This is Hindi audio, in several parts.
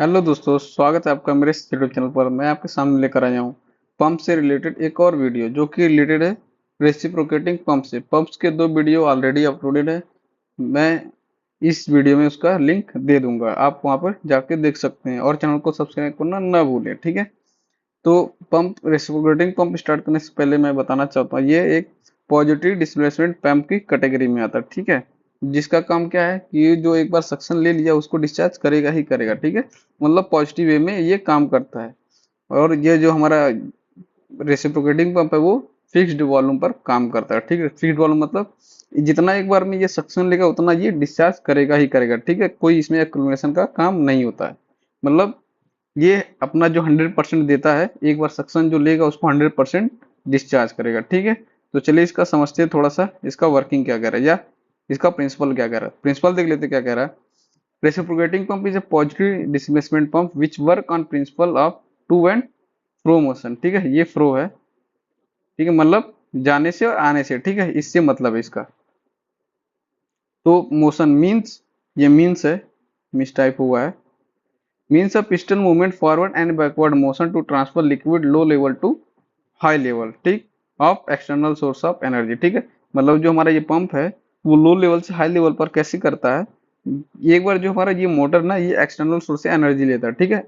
हेलो दोस्तों, स्वागत है आपका मेरे इस यूट्यूब चैनल पर। मैं आपके सामने लेकर आया हूँ पंप से रिलेटेड एक और वीडियो जो कि रिलेटेड है रेसिप्रोकेटिंग पंप से। पंप्स के दो वीडियो ऑलरेडी अपलोडेड है। मैं इस वीडियो में उसका लिंक दे दूंगा, आप वहां पर जाके देख सकते हैं और चैनल को सब्सक्राइब करना ना भूलें, ठीक है। तो पंप रेसिप्रोकेटिंग पंप स्टार्ट करने से पहले मैं बताना चाहता हूँ, ये एक पॉजिटिव डिस्प्लेसमेंट पंप की कैटेगरी में आता है, ठीक है। जिसका काम क्या है कि ये जो एक बार सक्शन ले लिया उसको डिस्चार्ज करेगा ही करेगा, ठीक है। मतलब पॉजिटिव वे में ये काम करता है। और ये जो हमारा रेसिप्रोकेटिंग पंप है वो फिक्स्ड वॉल्यूम पर काम करता है, ठीक है। फिक्स्ड वॉल्यूम मतलब जितना एक बार में ये सक्शन लेगा उतना ये डिस्चार्ज करेगा ही करेगा, ठीक है। कोई इसमें एक्यूमुलेशन का काम नहीं होता है। मतलब ये अपना जो 100% देता है, एक बार सक्शन जो लेगा उसको 100% डिस्चार्ज करेगा, ठीक है। तो चलिए इसका समझते हैं थोड़ा सा, इसका वर्किंग क्या कह रहा है या इसका प्रिंसिपल क्या कह रहा है। प्रिंसिपल देख लेते क्या कह रहा है। Reciprocating pump is a positive displacement pump which work on principle of to and fro motion, ठीक है। ये फ्रो है, ठीक है, मतलब जाने से और आने से, ठीक है, इससे मतलब है इसका। तो मोशन मीन्स, ये मीन्स है, मिस टाइप हुआ है। Means a piston movement forward and backward motion to transfer liquid low level to high level, ठीक, of external source of energy, ठीक है। मतलब जो हमारा ये पंप है वो लो लेवल से हाई लेवल पर कैसे करता है। एक बार जो हमारा ये मोटर ना ये एक्सटर्नल सोर्स से एनर्जी लेता है, ठीक है।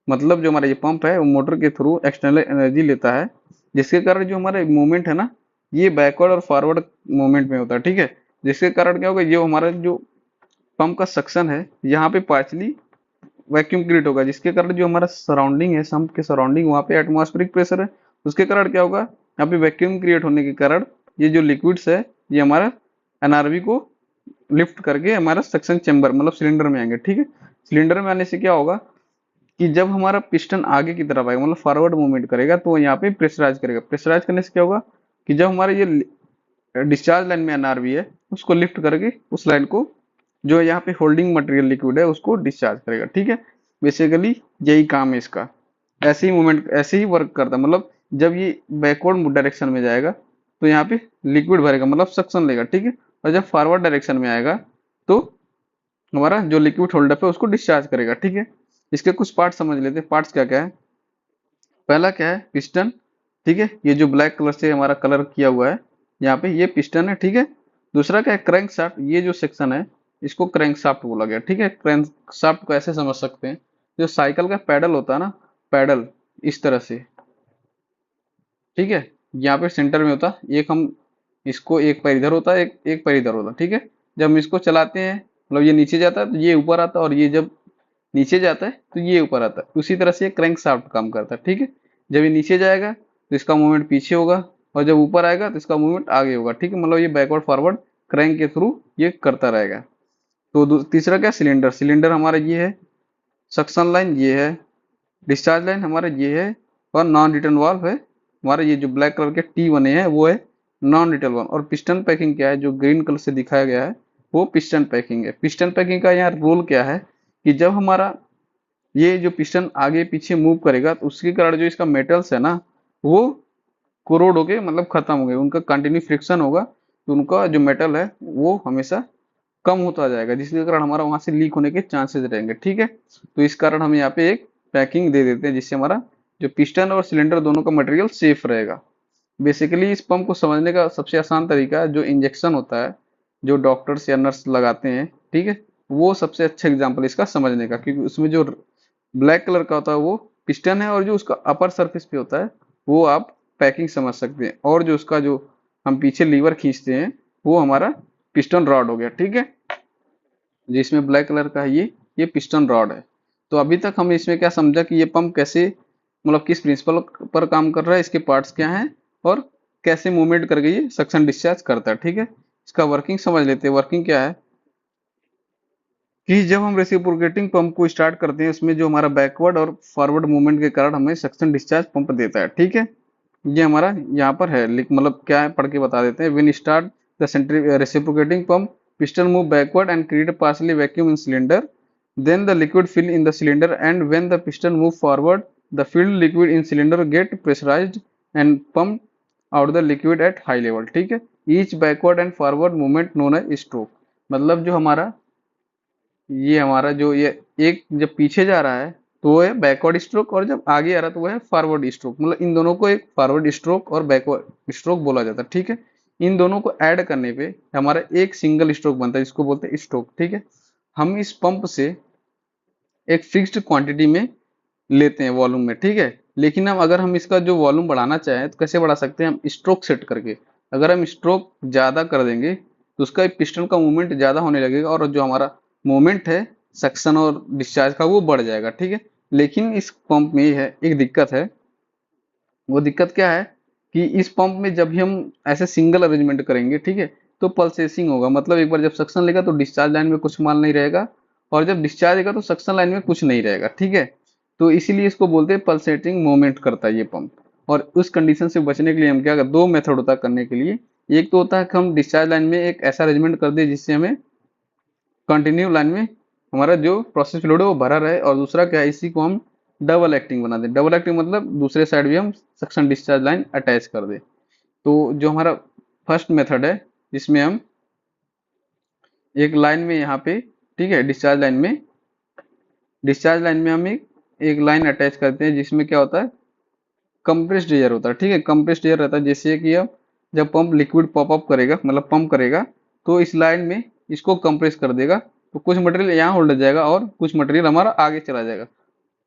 मतलब जो हमारा ये पंप है वो मोटर के थ्रू एक्सटर्नल एनर्जी लेता है, जिसके कारण जो हमारा मूवमेंट है ना ये बैकवर्ड और फॉरवर्ड मूवमेंट में होता है, ठीक है। जिसके कारण क्या होगा, ये हमारा जो पंप का सक्शन है यहाँ पे पार्शली वैक्यूम क्रिएट होगा, जिसके कारण जो हमारा सराउंडिंग है, सम्प के सराउंडिंग, वहाँ पे एटमॉस्फेरिक प्रेशर है। उसके कारण क्या होगा, यहाँ पे वैक्यूम क्रिएट होने के कारण ये जो लिक्विड्स है ये हमारा एनआरवी को लिफ्ट करके हमारा सक्शन चेंबर मतलब सिलेंडर में आएंगे, ठीक है। सिलेंडर में आने से क्या होगा कि जब हमारा पिस्टन आगे की तरफ आएगा मतलब फॉरवर्ड मूवमेंट करेगा तो यहाँ पे प्रेशराइज करेगा। प्रेशराइज करने से क्या होगा कि जब हमारा ये डिस्चार्ज लाइन में एनआरवी है उसको लिफ्ट करके उस लाइन को जो यहाँ पे होल्डिंग मटेरियल लिक्विड है उसको डिस्चार्ज करेगा, ठीक है। बेसिकली यही काम है इसका। ऐसे ही मूवमेंट ऐसे ही वर्क करता है। मतलब जब ये बैकवर्ड डायरेक्शन में जाएगा तो यहाँ पे लिक्विड भरेगा मतलब सक्शन लेगा, ठीक है। और जब फॉरवर्ड डायरेक्शन में आएगा तो हमारा जो लिक्विड होल्डअप है उसको डिस्चार्ज करेगा, ठीक है। इसके कुछ पार्ट समझ लेते हैं। पार्ट्स क्या क्या है। पहला क्या है, पिस्टन, ठीक है। ये जो ब्लैक कलर से हमारा कलर किया हुआ है यहाँ पे ये पिस्टन है, ठीक है। दूसरा क्या है, क्रैंक शाफ्ट। ये जो सेक्शन है इसको क्रैंक शाफ्ट बोला गया, ठीक है। क्रैंक शाफ्ट को ऐसे समझ सकते हैं, जो साइकिल का पैडल होता है ना, पैडल इस तरह से, ठीक है। यहाँ पे सेंटर में होता है एक, हम इसको एक पैर इधर होता है एक एक पैर इधर होता है, ठीक है। जब हम इसको चलाते हैं मतलब ये नीचे जाता है तो ये ऊपर आता है, और ये जब नीचे जाता है तो ये ऊपर आता है। उसी तरह से ये क्रैंक शाफ्ट काम करता है, ठीक है। जब ये नीचे जाएगा तो इसका मूवमेंट पीछे होगा, और जब ऊपर आएगा तो इसका मूवमेंट आगे होगा, ठीक है। मतलब ये बैकवर्ड फॉरवर्ड क्रैंक के थ्रू ये करता रहेगा। तो तीसरा क्या, सिलेंडर। सिलेंडर हमारा ये है, सक्शन लाइन ये है, डिस्चार्ज लाइन हमारा ये है, और नॉन रिटर्न वाल्व है हमारा। ये जो ब्लैक कलर के टी बने हैं वो है नॉन रिटर्न वाल्व। और पिस्टन पैकिंग क्या है, जो ग्रीन कलर से दिखाया गया है वो पिस्टन पैकिंग है। पिस्टन पैकिंग का यहाँ रोल क्या है कि जब हमारा ये जो पिस्टन आगे पीछे मूव करेगा तो उसके कारण जो इसका मेटल्स है ना वो कोरोड होके मतलब खत्म हो गए, उनका कंटिन्यू फ्रिक्शन होगा तो उनका जो मेटल है वो हमेशा कम होता जाएगा, जिसके कारण हमारा वहां से लीक होने के चांसेस रहेंगे, ठीक है। तो इस कारण हम यहाँ पे एक पैकिंग दे देते हैं जिससे हमारा जो पिस्टन और सिलेंडर दोनों का मटेरियल सेफ रहेगा। बेसिकली इस पंप को समझने का सबसे आसान तरीका जो इंजेक्शन होता है, जो डॉक्टर्स या नर्स लगाते हैं, ठीक है, वो सबसे अच्छा एग्जाम्पल इसका समझने का। क्योंकि उसमें जो ब्लैक कलर का होता है वो पिस्टन है, और जो उसका अपर सरफेस पे होता है वो आप पैकिंग समझ सकते हैं, और जो उसका जो हम पीछे लीवर खींचते हैं वो हमारा पिस्टन रॉड हो गया, ठीक है। जिसमें ब्लैक कलर का है ये पिस्टन रॉड है। तो अभी तक हमने इसमें क्या समझा कि ये पंप कैसे मतलब किस प्रिंसिपल पर काम कर रहा है, इसके पार्ट्स क्या हैं, और कैसे मूवमेंट करके ये सक्शन डिस्चार्ज करता है, ठीक है। इसका वर्किंग समझ लेते हैं। वर्किंग क्या है कि जब हम रेसिप्रोकेटिंग पंप को स्टार्ट करते हैं उसमें जो हमारा बैकवर्ड और फॉरवर्ड मूवमेंट के कारण हमें सक्शन डिस्चार्ज पंप देता है, ठीक है। ये हमारा यहाँ पर है मतलब क्या है पढ़ के बता देते हैं। When start the reciprocating pump, piston move backward and create a partially vacuum in cylinder, then the liquid fill in the cylinder, and when the piston move forward the filled liquid in cylinder get pressurized and pump out the liquid at high level, ठीक है। each backward and forward movement known as stroke। मतलब जो हमारा ये हमारा जो ये एक जब पीछे जा रहा है तो वो है बैकवर्ड स्ट्रोक, और जब आगे आ रहा है तो वो है फॉरवर्ड स्ट्रोक। मतलब इन दोनों को एक फॉरवर्ड स्ट्रोक और बैकवर्ड स्ट्रोक बोला जाता है, ठीक है। इन दोनों को ऐड करने पे हमारा एक सिंगल स्ट्रोक बनता है, जिसको बोलते हैं स्ट्रोक, ठीक है। हम इस पंप से एक फिक्स्ड क्वांटिटी में लेते हैं वॉल्यूम में, ठीक है। लेकिन अब अगर हम इसका जो वॉल्यूम बढ़ाना चाहें तो कैसे बढ़ा सकते हैं, हम स्ट्रोक सेट करके। अगर हम स्ट्रोक ज़्यादा कर देंगे तो उसका पिस्टन का मूवमेंट ज़्यादा होने लगेगा, और जो हमारा मूवमेंट है सक्शन और डिस्चार्ज का वो बढ़ जाएगा, ठीक है। लेकिन इस पंप में ये है एक दिक्कत है। वो दिक्कत क्या है कि इस पंप में जब भी हम ऐसे सिंगल अरेंजमेंट करेंगे, ठीक है, तो पल्सेसिंग होगा। मतलब एक बार जब सक्शन लेगा तो डिस्चार्ज लाइन में कुछ माल नहीं रहेगा, और जब डिस्चार्ज देगा तो सक्शन लाइन में कुछ नहीं रहेगा, ठीक है। तो इसीलिए इसको बोलते हैं पल्सेटिंग मूवमेंट करता है ये पंप। और उस कंडीशन से बचने के लिए हम क्या, दो मेथड होता है करने के लिए। एक तो होता है कि हम डिस्चार्ज लाइन में एक ऐसा अरेंजमेंट कर दे जिससे हमें कंटिन्यू लाइन में हमारा जो प्रोसेस फ्लूइड है वो भरा रहे, और दूसरा क्या है, इसी को हम डबल एक्टिंग बना दें। डबल एक्टिंग मतलब दूसरे साइड भी हम सक्शन डिस्चार्ज लाइन अटैच कर दें। तो जो हमारा फर्स्ट मेथड है, जिसमें हम एक लाइन में यहाँ पे, ठीक है, डिस्चार्ज लाइन में हम एक लाइन अटैच करते हैं, जिसमें क्या होता है, कंप्रेस्ड एयर होता है, ठीक है। कंप्रेस्ड एयर रहता है, जैसे कि अब जब पंप लिक्विड पॉप अप करेगा, मतलब पंप करेगा, तो इस लाइन में इसको कंप्रेस कर देगा, तो कुछ मटेरियल यहाँ होल्ड हो जाएगा और कुछ मटेरियल हमारा आगे चला जाएगा।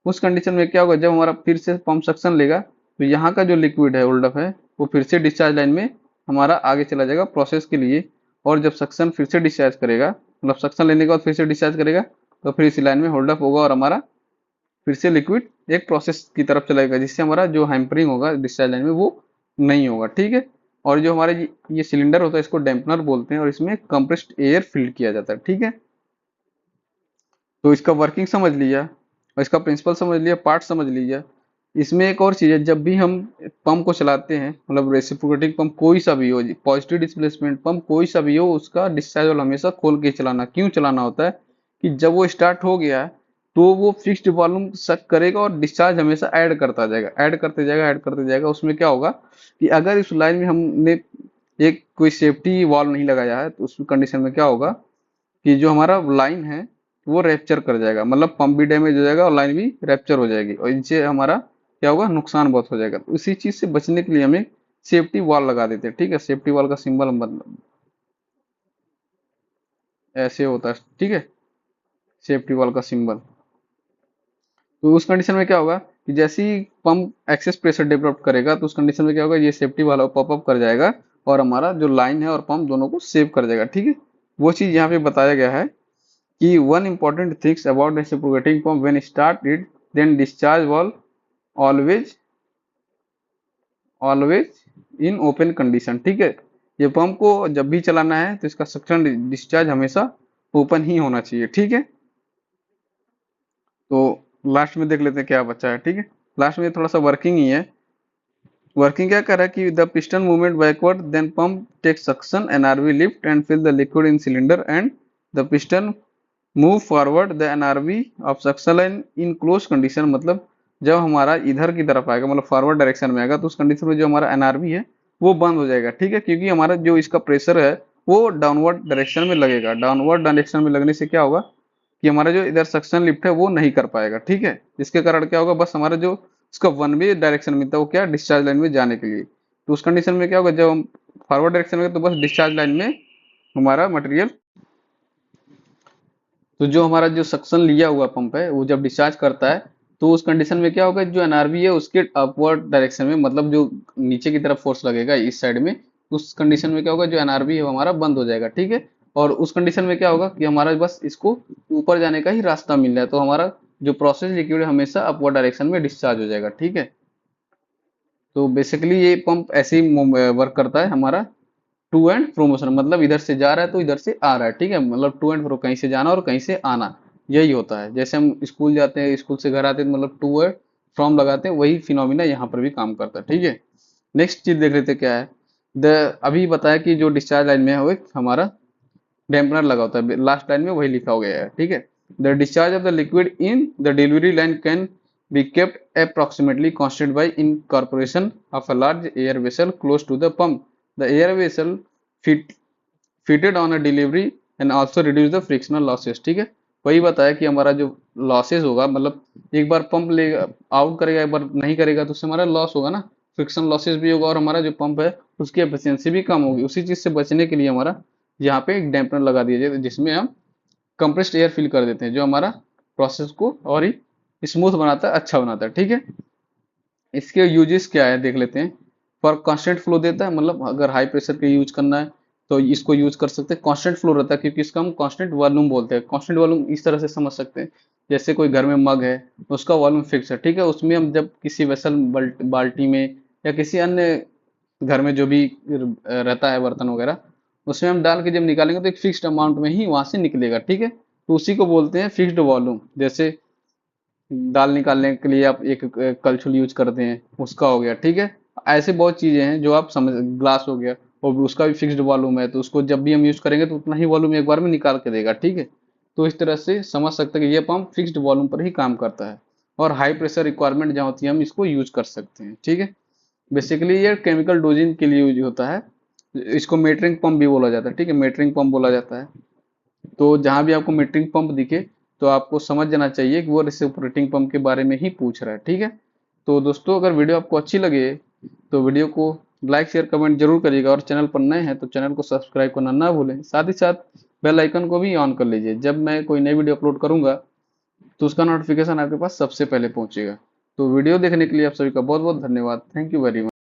उस कंडीशन में क्या होगा, जब हमारा फिर से पंप सक्शन लेगा तो यहाँ का जो लिक्विड है होल्डअप है वो फिर से डिस्चार्ज लाइन में हमारा आगे चला जाएगा प्रोसेस के लिए। और जब सक्शन फिर से डिस्चार्ज करेगा, मतलब सक्शन लेने के बाद फिर से डिस्चार्ज करेगा, तो फिर इसी लाइन में होल्डअप होगा और हमारा फिर से लिक्विड एक प्रोसेस की तरफ चलेगा, जिससे हमारा जो हैम्परिंग होगा डिस्चार्ज लाइन में वो नहीं होगा, ठीक है। और जो हमारे ये सिलेंडर होता है इसको डैम्पनर बोलते हैं, और इसमें कंप्रेस्ड एयर फिल्ड किया जाता है, ठीक है। तो इसका वर्किंग समझ लिया और इसका प्रिंसिपल समझ लिया, पार्ट समझ लिया। इसमें एक और चीज़ है, जब भी हम पंप को चलाते हैं, मतलब रेसिप्रोकेटिंग पंप कोई सा भी हो, पॉजिटिव डिस्प्लेसमेंट पंप कोई सा भी हो, उसका डिस्चार्ज वाल्व हमेशा खोल के चलाना। क्यों चलाना होता है कि जब वो स्टार्ट हो गया तो वो फिक्स्ड वॉल्यूम सक करेगा और डिस्चार्ज हमेशा ऐड करता जाएगा, ऐड करते जाएगा, ऐड करते जाएगा। उसमें क्या होगा कि अगर इस लाइन में हमने एक कोई सेफ्टी वॉल्व नहीं लगाया है, तो उस कंडीशन में क्या होगा कि जो हमारा लाइन है वो रैप्चर कर जाएगा, मतलब पंप भी डैमेज हो जाएगा और लाइन भी रैप्चर हो जाएगी, और इनसे हमारा क्या होगा, नुकसान बहुत हो जाएगा। तो इसी चीज से बचने के लिए हम एक सेफ्टी वॉल लगा देते हैं, ठीक है। सेफ्टी वॉल का सिंबल मतलब ऐसे होता है, ठीक है, सेफ्टी वॉल का सिंबल। तो उस कंडीशन में क्या होगा कि जैसे ही पंप एक्सेस प्रेशर डेवलप करेगा, तो उस कंडीशन में क्या होगा, ये सेफ्टी वाला पॉपअप कर जाएगा और हमारा जो लाइन है और पंप दोनों को सेव कर जाएगा, ठीक है। वो चीज यहाँ पे बताया गया है कि one important things about reciprocating pump, when start it then discharge valve always always in open condition, ठीक है। ये पंप को जब भी चलाना है तो इसका सक्शन डिस्चार्ज हमेशा ओपन ही होना चाहिए, ठीक है। तो लास्ट में देख लेते हैं क्या बचा है, ठीक है। लास्ट में थोड़ा सा वर्किंग ही है। वर्किंग क्या कर रहा है कि the piston movement backward then pump take suction NRV lift and fill the liquid in cylinder and the piston move forward the NRV of suction line in close condition. मतलब जब हमारा इधर की तरफ आएगा, मतलब फॉरवर्ड डायरेक्शन में आएगा, तो उस कंडीशन में जो हमारा एनआरवी है वो बंद हो जाएगा, ठीक है। क्योंकि हमारा जो इसका प्रेशर है वो डाउनवर्ड डायरेक्शन में लगेगा। डाउनवर्ड डायरेक्शन में लगने से क्या होगा कि हमारा जो इधर सक्शन लिफ्ट है वो नहीं कर पाएगा, ठीक है। इसके कारण क्या होगा, बस हमारा जो इसका वन वे डायरेक्शन मिलता है वो क्या, डिस्चार्ज लाइन में जाने के लिए। तो उस कंडीशन में क्या होगा, जब हम फॉरवर्ड डायरेक्शन में तो बस डिस्चार्ज लाइन में हमारा मटेरियल, तो जो हमारा जो सक्शन लिया हुआ पंप है वो जब डिस्चार्ज करता है, तो उस कंडीशन में क्या होगा, जो एनआरवी है उसके अपवर्ड डायरेक्शन में, मतलब जो नीचे की तरफ फोर्स लगेगा इस साइड में, उस कंडीशन में क्या होगा, जो एनआरवी है वो हमारा बंद हो जाएगा, ठीक है। और उस कंडीशन में क्या होगा कि हमारा बस इसको ऊपर जाने का ही रास्ता मिल रहा है, तो हमारा जो प्रोसेस लिक्विड है हमेशा अपवर्ड डायरेक्शन में डिस्चार्ज हो जाएगा, ठीक है। तो बेसिकली ये पंप ऐसे ही वर्क करता है हमारा, टू एंड फ्रो मोशन। मतलब इधर से जा रहा है तो इधर से आ रहा है, ठीक है। मतलब टू एंड फ्रो, कहीं से जाना और कहीं से आना, यही होता है। जैसे हम स्कूल जाते हैं, स्कूल से घर आते हैं, मतलब टू एंड फ्रॉम लगाते हैं, वही फिनोमिना यहाँ पर भी काम करता है, ठीक है। नेक्स्ट चीज देख लेते हैं क्या है। द अभी बताया कि जो डिस्चार्ज लाइन में है वो एक हमारा डैम्पनर लगा होता है, लास्ट लाइन में वही लिखा हो गया है, ठीक है। The discharge of the liquid in the delivery line can be kept approximately constant by incorporation of a large air vessel close to the pump. The air vessel fit, fitted on a delivery and also reduce the frictional losses, ठीक है। वही बताया कि हमारा जो लॉसेस होगा, मतलब एक बार पंप लेगा आउट करेगा, एक बार नहीं करेगा, तो उससे हमारा लॉस होगा ना, फ्रिक्शन लॉसेस भी होगा, और हमारा जो पंप है उसकी एफिशिएंसी भी कम होगी। उसी चीज से बचने के लिए हमारा यहाँ पे एक डैम्पनर लगा दिया जाए, जिसमें हम कंप्रेस्ड एयर फिल कर देते हैं, जो हमारा प्रोसेस को और ही स्मूथ बनाता है, अच्छा बनाता है। ठीक है, इसके यूजेस क्या है देख लेते हैं। फॉर कांस्टेंट फ्लो देता है, मतलब अगर हाई प्रेशर के यूज करना है तो इसको यूज कर सकते हैं। कांस्टेंट फ्लो रहता है क्योंकि इसका हम कांस्टेंट वॉल्यूम बोलते हैं। कांस्टेंट वॉल्यूम इस तरह से समझ सकते हैं, जैसे कोई घर में मग है, उसका वॉल्यूम फिक्स है, ठीक है, उसमें हम जब किसी वेसल बाल्टी में या किसी अन्य घर में जो भी रहता है बर्तन वगैरह, उसमें हम डाल के जब निकालेंगे तो एक फिक्स्ड अमाउंट में ही वहां से निकलेगा। ठीक है, तो उसी को बोलते हैं फिक्स्ड वॉल्यूम। जैसे दाल निकालने के लिए आप एक कलछुल यूज करते हैं, उसका हो गया। ठीक है, ऐसे बहुत चीजें हैं जो आप समझ, ग्लास हो गया, और भी उसका भी फिक्स्ड वॉल्यूम है, तो उसको जब भी हम यूज करेंगे तो उतना ही वॉल्यूम एक बार में निकाल के देगा। ठीक है, तो इस तरह से समझ सकते हैं कि ये पंप फिक्स्ड वॉल्यूम पर ही काम करता है, और हाई प्रेशर रिक्वायरमेंट जहाँ होती है हम इसको यूज कर सकते हैं। ठीक है, बेसिकली ये केमिकल डोजिंग के लिए यूज होता है। इसको मेटरिंग पंप भी बोला जाता है। ठीक है, मेटरिंग पंप बोला जाता है। तो जहां भी आपको मीटरिंग पंप दिखे तो आपको समझ जाना चाहिए कि वो रेसिप्रोकेटिंग पंप के बारे में ही पूछ रहा है। ठीक है, तो दोस्तों अगर वीडियो आपको अच्छी लगे तो वीडियो को लाइक शेयर कमेंट जरूर करिएगा, और चैनल पर नए हैं तो चैनल को सब्सक्राइब करना ना भूलें। साथ ही साथ बेल आइकन को भी ऑन कर लीजिए, जब मैं कोई नई वीडियो अपलोड करूंगा तो उसका नोटिफिकेशन आपके पास सबसे पहले पहुंचेगा। तो वीडियो देखने के लिए आप सभी का बहुत बहुत धन्यवाद। Thank you very much.